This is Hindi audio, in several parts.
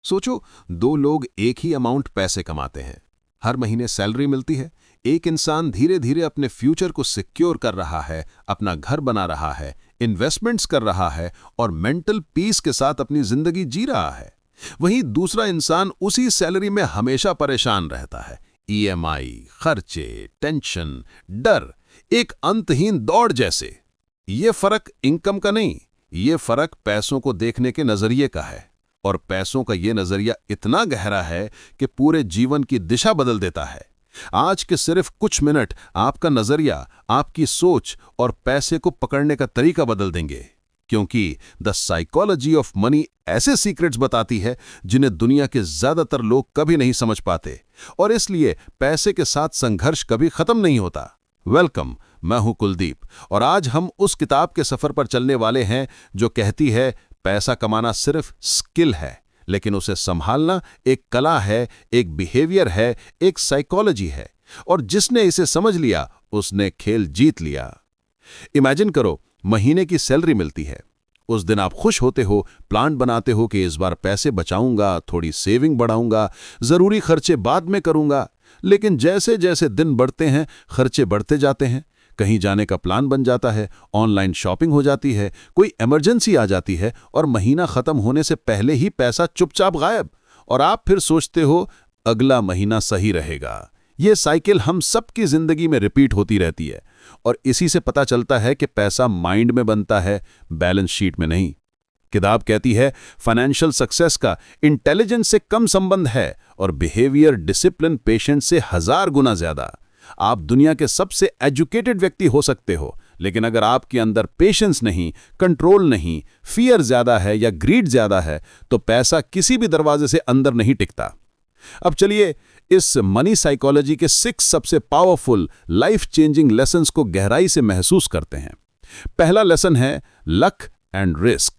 सोचो, दो लोग एक ही अमाउंट पैसे कमाते हैं। हर महीने सैलरी मिलती है। एक इंसान धीरे धीरे अपने फ्यूचर को सिक्योर कर रहा है, अपना घर बना रहा है, इन्वेस्टमेंट्स कर रहा है और मेंटल पीस के साथ अपनी जिंदगी जी रहा है। वहीं दूसरा इंसान उसी सैलरी में हमेशा परेशान रहता है। ईएमआई, खर्चे, टेंशन, डर, एक अंतहीन दौड़ जैसे। ये फर्क इनकम का नहीं, ये फर्क पैसों को देखने के नजरिए का है। और पैसों का ये नजरिया इतना गहरा है कि पूरे जीवन की दिशा बदल देता है। आज के सिर्फ कुछ मिनट आपका नजरिया, आपकी सोच और पैसे को पकड़ने का तरीका बदल देंगे। क्योंकि द साइकोलॉजी ऑफ मनी ऐसे सीक्रेट्स बताती है जिन्हें दुनिया के ज्यादातर लोग कभी नहीं समझ पाते, और इसलिए पैसे के साथ संघर्ष कभी खत्म नहीं होता। वेलकम, मैं हूं कुलदीप, और आज हम उस किताब के सफर पर चलने वाले हैं जो कहती है पैसा कमाना सिर्फ स्किल है, लेकिन उसे संभालना एक कला है, एक बिहेवियर है, एक साइकोलॉजी है, और जिसने इसे समझ लिया उसने खेल जीत लिया। इमेजिन करो, महीने की सैलरी मिलती है। उस दिन आप खुश होते हो, प्लान बनाते हो कि इस बार पैसे बचाऊंगा, थोड़ी सेविंग बढ़ाऊंगा, जरूरी खर्चे बाद में करूंगा। लेकिन जैसे जैसे दिन बढ़ते हैं, खर्चे बढ़ते जाते हैं। कहीं जाने का प्लान बन जाता है, ऑनलाइन शॉपिंग हो जाती है, कोई इमरजेंसी आ जाती है, और महीना खत्म होने से पहले ही पैसा चुपचाप गायब। और आप फिर सोचते हो अगला महीना सही रहेगा। ये साइकिल हम सबकी जिंदगी में रिपीट होती रहती है, और इसी से पता चलता है कि पैसा माइंड में बनता है, बैलेंस शीट में नहीं। किताब कहती है फाइनेंशियल सक्सेस का इंटेलिजेंस से कम संबंध है, और बिहेवियर, डिसिप्लिन, पेशेंस से 1000 गुना ज्यादा। आप दुनिया के सबसे एजुकेटेड व्यक्ति हो सकते हो, लेकिन अगर आपके अंदर पेशेंस नहीं, कंट्रोल नहीं, फियर ज्यादा है या ग्रीड ज्यादा है, तो पैसा किसी भी दरवाजे से अंदर नहीं टिकता। अब चलिए इस मनी साइकोलॉजी के 6 सबसे पावरफुल लाइफ चेंजिंग लेसन्स को गहराई से महसूस करते हैं। पहला लेसन है लक एंड रिस्क।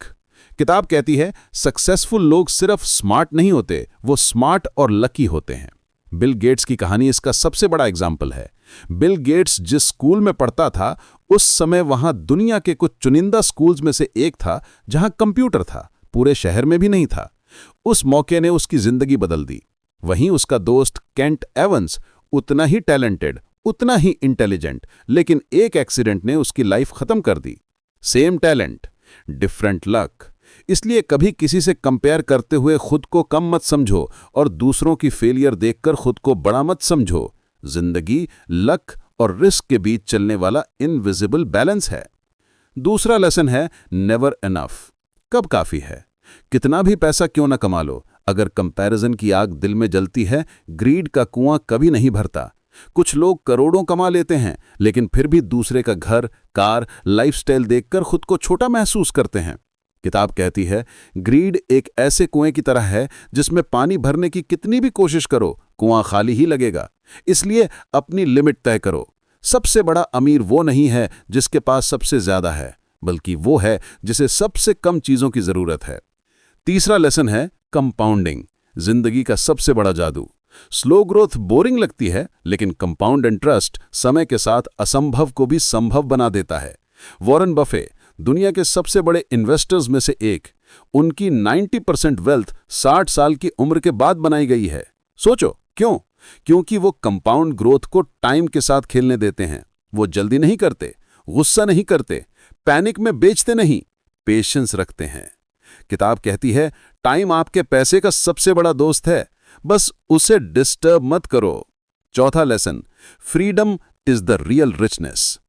किताब कहती है सक्सेसफुल लोग सिर्फ स्मार्ट नहीं होते, वो स्मार्ट और लकी होते हैं। बिल गेट्स की कहानी इसका सबसे बड़ा एग्जाम्पल है। बिल गेट्स जिस स्कूल में पढ़ता था, उस समय वहां दुनिया के कुछ चुनिंदा स्कूल्स में से एक था जहां कंप्यूटर था, पूरे शहर में भी नहीं था। उस मौके ने उसकी जिंदगी बदल दी। वहीं उसका दोस्त केंट एवंस, उतना ही टैलेंटेड, उतना ही इंटेलिजेंट, लेकिन एक एक्सीडेंट ने उसकी लाइफ खत्म कर दी। Same talent, different luck. इसलिए कभी किसी से कंपेयर करते हुए खुद को कम मत समझो, और दूसरों की फेलियर देखकर खुद को बड़ा मत समझो। जिंदगी लक और रिस्क के बीच चलने वाला इनविजिबल बैलेंस है। दूसरा लेसन है नेवर इनफ। कब काफी है? कितना भी पैसा क्यों ना कमा लो, अगर कंपैरिजन की आग दिल में जलती है, ग्रीड का कुआं कभी नहीं भरता। कुछ लोग करोड़ों कमा लेते हैं, लेकिन फिर भी दूसरे का घर, कार, लाइफस्टाइल देखकर खुद को छोटा महसूस करते हैं। किताब कहती है ग्रीड एक ऐसे कुएं की तरह है जिसमें पानी भरने की कितनी भी कोशिश करो, कुआं खाली ही लगेगा। इसलिए अपनी लिमिट तय करो। सबसे बड़ा अमीर वो नहीं है जिसके पास सबसे ज्यादा है, बल्कि वो है जिसे सबसे कम चीजों की जरूरत है। तीसरा लेसन है कंपाउंडिंग, जिंदगी का सबसे बड़ा जादू। स्लो ग्रोथ बोरिंग लगती है, लेकिन कंपाउंड इंटरेस्ट समय के साथ असंभव को भी संभव बना देता है। वॉरेन बफे, दुनिया के सबसे बड़े इन्वेस्टर्स में से एक, उनकी 90% वेल्थ 60 साल की उम्र के बाद बनाई गई है। सोचो क्यों? क्योंकि वो कंपाउंड ग्रोथ को टाइम के साथ खेलने देते हैं। वो जल्दी नहीं करते, गुस्सा नहीं करते, पैनिक में बेचते नहीं, पेशेंस रखते हैं। किताब कहती है टाइम आपके पैसे का सबसे बड़ा दोस्त है, बस उसे डिस्टर्ब मत करो। चौथा lesson, freedom is the real richness.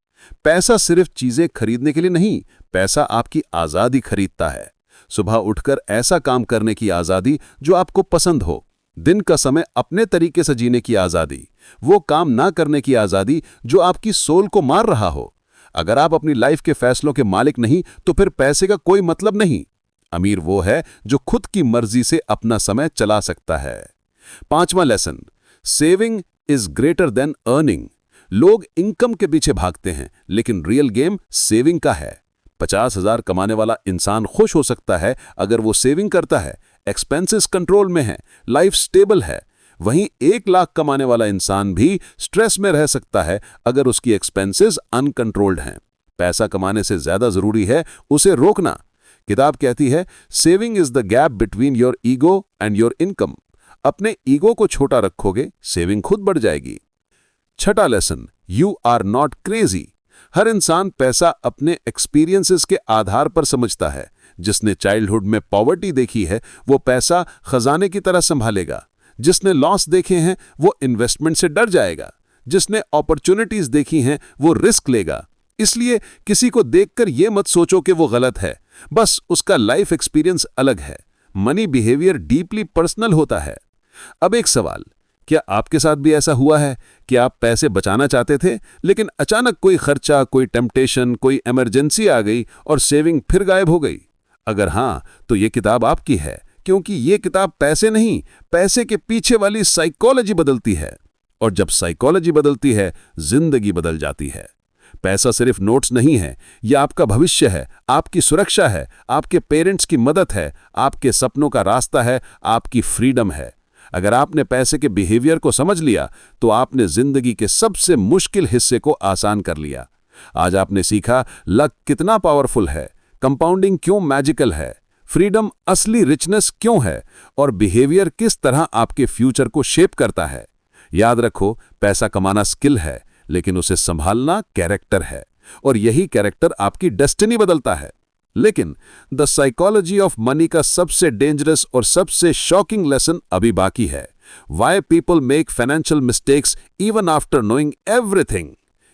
पैसा सिर्फ चीजें खरीदने के लिए नहीं, पैसा आपकी आजादी खरीदता है। सुबह उठकर ऐसा काम करने की आजादी जो आपको पसंद हो, दिन का समय अपने तरीके से जीने की आजादी, वो काम ना करने की आजादी जो आपकी सोल को मार रहा हो। अगर आप अपनी लाइफ के फैसलों के मालिक नहीं, तो फिर पैसे का कोई मतलब नहीं। अमीर वो है जो खुद की मर्जी से अपना समय चला सकता है। पांचवां lesson, saving is greater than earning. लोग इनकम के पीछे भागते हैं, लेकिन रियल गेम सेविंग का है। 50,000 कमाने वाला इंसान खुश हो सकता है अगर वो सेविंग करता है, एक्सपेंसेस कंट्रोल में है, लाइफ स्टेबल है। वहीं 1 लाख कमाने वाला इंसान भी स्ट्रेस में रह सकता है अगर उसकी एक्सपेंसेस अनकंट्रोल्ड हैं। पैसा कमाने से ज्यादा जरूरी है उसे रोकना। किताब कहती है saving is the gap between your ego and your income. अपने ईगो को छोटा रखोगे, सेविंग खुद बढ़ जाएगी। छठा lesson, you are not crazy. हर इंसान पैसा अपने एक्सपीरियंसेस के आधार पर समझता है। जिसने चाइल्डहुड में पॉवर्टी देखी है वो पैसा खजाने की तरह संभालेगा। जिसने लॉस देखे हैं वो इन्वेस्टमेंट से डर जाएगा। जिसने अपॉर्चुनिटीज देखी हैं वो रिस्क लेगा। इसलिए किसी को देखकर ये मत सोचो कि वो गलत है, बस उसका लाइफ एक्सपीरियंस अलग है। मनी बिहेवियर डीपली पर्सनल होता है। अब एक सवाल, क्या आपके साथ भी ऐसा हुआ है कि आप पैसे बचाना चाहते थे लेकिन अचानक कोई खर्चा, कोई टेम्पटेशन, कोई इमरजेंसी आ गई और सेविंग फिर गायब हो गई? अगर हाँ, तो ये किताब आपकी है, क्योंकि ये किताब पैसे नहीं, पैसे के पीछे वाली साइकोलॉजी बदलती है। और जब साइकोलॉजी बदलती है, जिंदगी बदल जाती है। पैसा सिर्फ नोट्स नहीं है, यह आपका भविष्य है, आपकी सुरक्षा है, आपके पेरेंट्स की मदद है, आपके सपनों का रास्ता है, आपकी फ्रीडम है। अगर आपने पैसे के बिहेवियर को समझ लिया तो आपने जिंदगी के सबसे मुश्किल हिस्से को आसान कर लिया। आज आपने सीखा लक कितना पावरफुल है, कंपाउंडिंग क्यों मैजिकल है, फ्रीडम असली रिचनेस क्यों है, और बिहेवियर किस तरह आपके फ्यूचर को शेप करता है। याद रखो, पैसा कमाना स्किल है, लेकिन उसे संभालना कैरेक्टर है, और यही कैरेक्टर आपकी डेस्टिनी बदलता है। लेकिन द साइकोलॉजी ऑफ मनी का सबसे डेंजरस और सबसे शॉकिंग लेसन अभी बाकी है। Why people make financial mistakes even after knowing everything.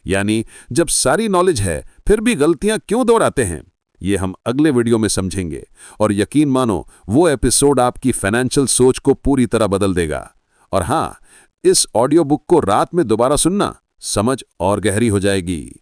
यानी जब सारी नॉलेज है फिर भी गलतियां क्यों दोहराते हैं, ये हम अगले वीडियो में समझेंगे। और यकीन मानो, वो एपिसोड आपकी फाइनेंशियल सोच को पूरी तरह बदल देगा। और हाँ, इस ऑडियो बुक को रात में दोबारा सुनना, समझ और गहरी हो जाएगी।